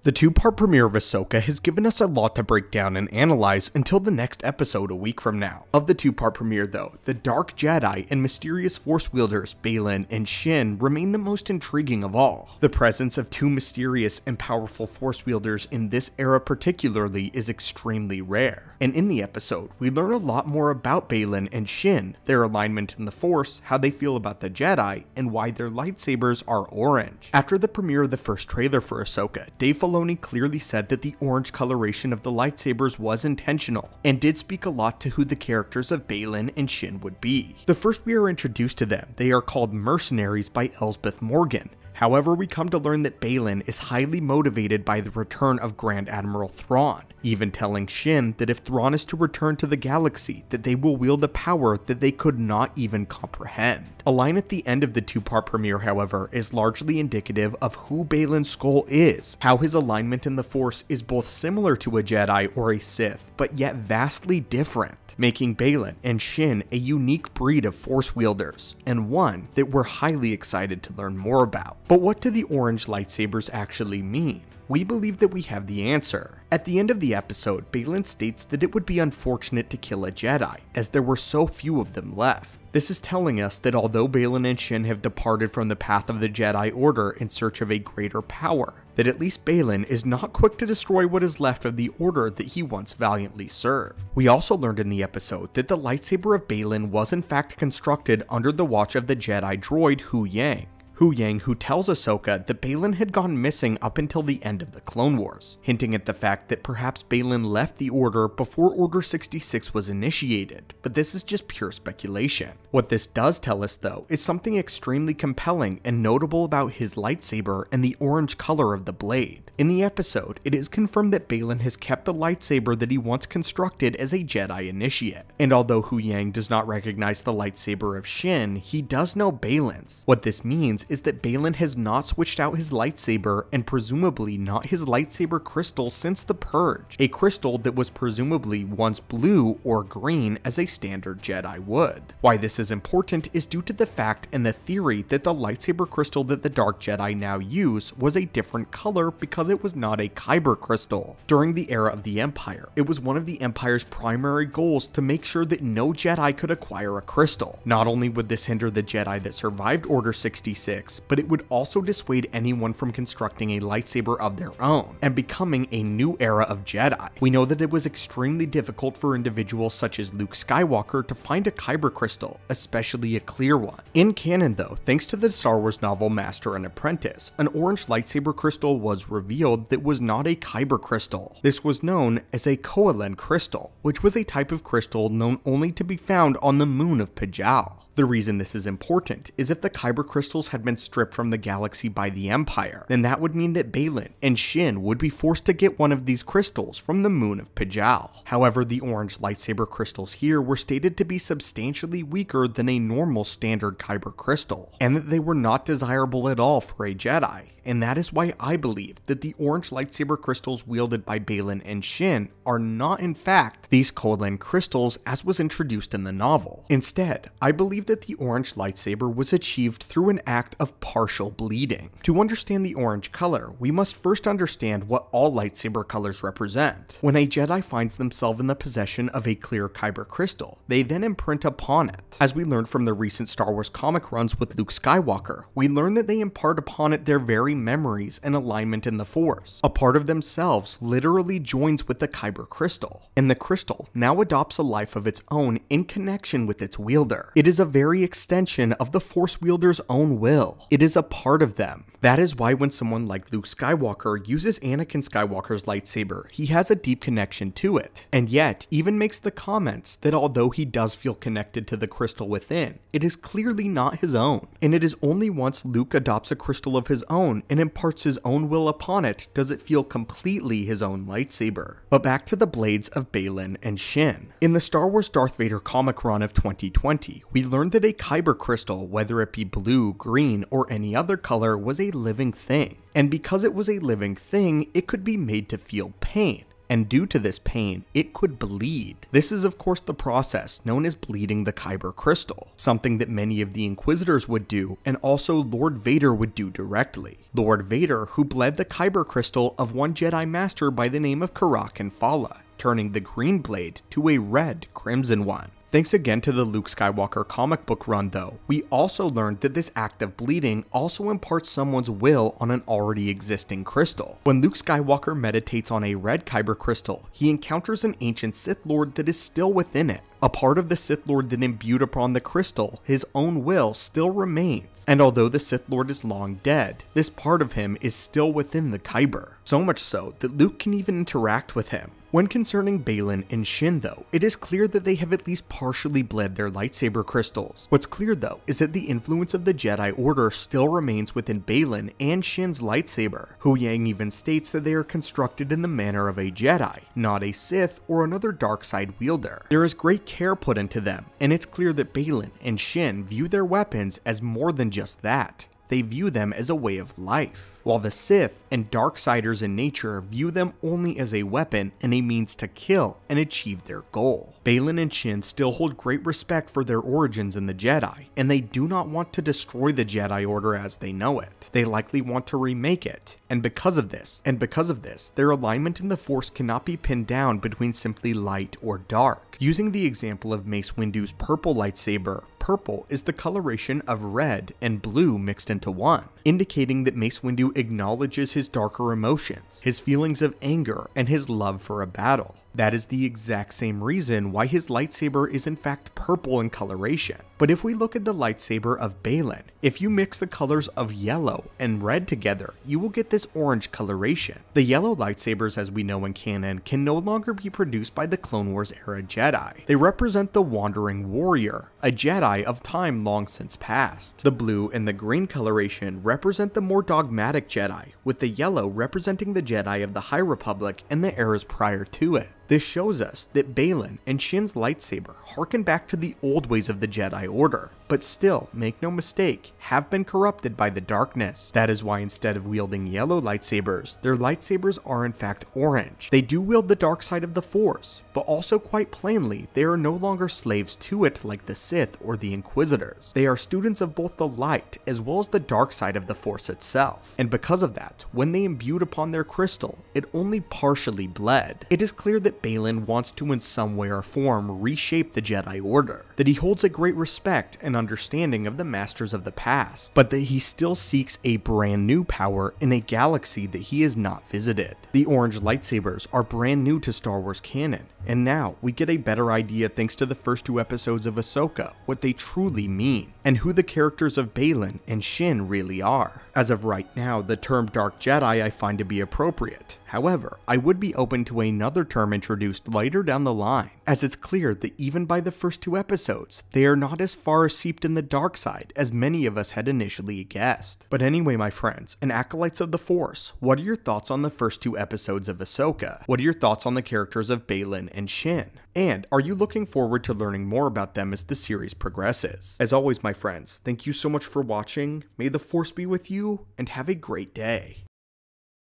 The two-part premiere of Ahsoka has given us a lot to break down and analyze until the next episode a week from now. Of the two-part premiere though, the Dark Jedi and mysterious Force wielders Baylan and Shin remain the most intriguing of all. The presence of two mysterious and powerful Force wielders in this era particularly is extremely rare. And in the episode, we learn a lot more about Baylan and Shin, their alignment in the Force, how they feel about the Jedi, and why their lightsabers are orange. After the premiere of the first trailer for Ahsoka, Dave Filoni clearly said that the orange coloration of the lightsabers was intentional, and did speak a lot to who the characters of Baylan and Shin would be. The first we are introduced to them, they are called Mercenaries by Elsbeth Morgan. However, we come to learn that Baylan is highly motivated by the return of Grand Admiral Thrawn, even telling Shin that if Thrawn is to return to the galaxy, that they will wield a power that they could not even comprehend. A line at the end of the two-part premiere, however, is largely indicative of who Baylan Skoll is, how his alignment in the Force is both similar to a Jedi or a Sith, but yet vastly different, making Baylan and Shin a unique breed of Force wielders, and one that we're highly excited to learn more about. But what do the orange lightsabers actually mean? We believe that we have the answer. At the end of the episode, Baylan states that it would be unfortunate to kill a Jedi, as there were so few of them left. This is telling us that although Baylan and Shin have departed from the path of the Jedi Order in search of a greater power, that at least Baylan is not quick to destroy what is left of the Order that he once valiantly served. We also learned in the episode that the lightsaber of Baylan was in fact constructed under the watch of the Jedi droid Huyang. Huyang, who tells Ahsoka that Baylan had gone missing up until the end of the Clone Wars, hinting at the fact that perhaps Baylan left the Order before Order 66 was initiated, but this is just pure speculation. What this does tell us though is something extremely compelling and notable about his lightsaber and the orange color of the blade. In the episode, it is confirmed that Baylan has kept the lightsaber that he once constructed as a Jedi initiate, and although Huyang does not recognize the lightsaber of Shin, he does know Baylan's. What this means is that Baylan has not switched out his lightsaber and presumably not his lightsaber crystal since the Purge, a crystal that was presumably once blue or green as a standard Jedi would. Why this is important is due to the fact and the theory that the lightsaber crystal that the Dark Jedi now use was a different color because it was not a Kyber crystal. During the era of the Empire, it was one of the Empire's primary goals to make sure that no Jedi could acquire a crystal. Not only would this hinder the Jedi that survived Order 66, but it would also dissuade anyone from constructing a lightsaber of their own and becoming a new era of Jedi. We know that it was extremely difficult for individuals such as Luke Skywalker to find a Kyber crystal, especially a clear one. In canon though, thanks to the Star Wars novel Master and Apprentice, an orange lightsaber crystal was revealed that was not a Kyber crystal. This was known as a Koholint crystal, which was a type of crystal known only to be found on the moon of Pijal. The reason this is important is if the Kyber crystals had been stripped from the galaxy by the Empire, then that would mean that Baylan and Shin would be forced to get one of these crystals from the moon of Pijal. However, the orange lightsaber crystals here were stated to be substantially weaker than a normal standard Kyber crystal, and that they were not desirable at all for a Jedi. And that is why I believe that the orange lightsaber crystals wielded by Baylan and Shin are not in fact these Koholint crystals as was introduced in the novel. Instead, I believe that the orange lightsaber was achieved through an act of partial bleeding. To understand the orange color, we must first understand what all lightsaber colors represent. When a Jedi finds themselves in the possession of a clear Kyber crystal, they then imprint upon it. As we learned from the recent Star Wars comic runs with Luke Skywalker, we learn that they impart upon it their very memories and alignment in the Force. A part of themselves literally joins with the Kyber crystal, and the crystal now adopts a life of its own in connection with its wielder. It is a very extension of the Force wielder's own will. It is a part of them. That is why when someone like Luke Skywalker uses Anakin Skywalker's lightsaber, he has a deep connection to it, and yet even makes the comments that although he does feel connected to the crystal within, it is clearly not his own, and it is only once Luke adopts a crystal of his own and imparts his own will upon it does it feel completely his own lightsaber. But back to the blades of Baylan and Shin. In the Star Wars Darth Vader comic run of 2020, we learned that a Kyber crystal, whether it be blue, green, or any other color, was a living thing. And because it was a living thing, it could be made to feel pain. and due to this pain, it could bleed. This is of course the process known as bleeding the Kyber crystal, something that many of the Inquisitors would do and also Lord Vader would do directly. Lord Vader, who bled the Kyber crystal of one Jedi Master by the name of Karak Fala, turning the green blade to a red crimson one. Thanks again to the Luke Skywalker comic book run though, we also learned that this act of bleeding also imparts someone's will on an already existing crystal. When Luke Skywalker meditates on a red Kyber crystal, he encounters an ancient Sith Lord that is still within it. A part of the Sith Lord that imbued upon the crystal his own will still remains, and although the Sith Lord is long dead, this part of him is still within the Kyber. So much so that Luke can even interact with him. When concerning Baylan and Shin though, it is clear that they have at least partially bled their lightsaber crystals. What's clear though is that the influence of the Jedi Order still remains within Baylan and Shin's lightsaber. Hu Yang even states that they are constructed in the manner of a Jedi, not a Sith or another dark side wielder. There is great care put into them, and it's clear that Baylan and Shin view their weapons as more than just that. They view them as a way of life, while the Sith and Darksiders in nature view them only as a weapon and a means to kill and achieve their goal. Baylan and Shin still hold great respect for their origins in the Jedi, and they do not want to destroy the Jedi Order as they know it. They likely want to remake it, and because of this, their alignment in the Force cannot be pinned down between simply light or dark. Using the example of Mace Windu's purple lightsaber, purple is the coloration of red and blue mixed into one, indicating that Mace Windu acknowledges his darker emotions, his feelings of anger, and his love for a battle. That is the exact same reason why his lightsaber is in fact purple in coloration. But if we look at the lightsaber of Baylan, if you mix the colors of yellow and red together, you will get this orange coloration. The yellow lightsabers as we know in canon can no longer be produced by the Clone Wars era Jedi. They represent the Wandering Warrior, a Jedi of time long since past. The blue and the green coloration represent the more dogmatic Jedi, with the yellow representing the Jedi of the High Republic and the eras prior to it. This shows us that Baylan and Shin's lightsaber harken back to the old ways of the Jedi Order, but still, make no mistake, have been corrupted by the darkness. That is why instead of wielding yellow lightsabers, their lightsabers are in fact orange. They do wield the dark side of the Force, but also quite plainly, they are no longer slaves to it like the Sith or the Inquisitors. They are students of both the light as well as the dark side of the Force itself. And because of that, when they imbued upon their crystal, it only partially bled. It is clear that Baylan wants to in some way or form reshape the Jedi Order, that he holds a great respect and understanding of the masters of the past, but that he still seeks a brand new power in a galaxy that he has not visited. The orange lightsabers are brand new to Star Wars canon, and now we get a better idea thanks to the first 2 episodes of Ahsoka what they truly mean, and who the characters of Baylan and Shin really are. As of right now, the term Dark Jedi I find to be appropriate. However, I would be open to another term introduced later down the line, as it's clear that even by the first 2 episodes, they are not as far steeped in the dark side as many of us had initially guessed. But anyway, my friends and acolytes of the Force, what are your thoughts on the first 2 episodes of Ahsoka? What are your thoughts on the characters of Baylan and Shin? And are you looking forward to learning more about them as the series progresses? As always, my friends, thank you so much for watching, may the Force be with you, and have a great day.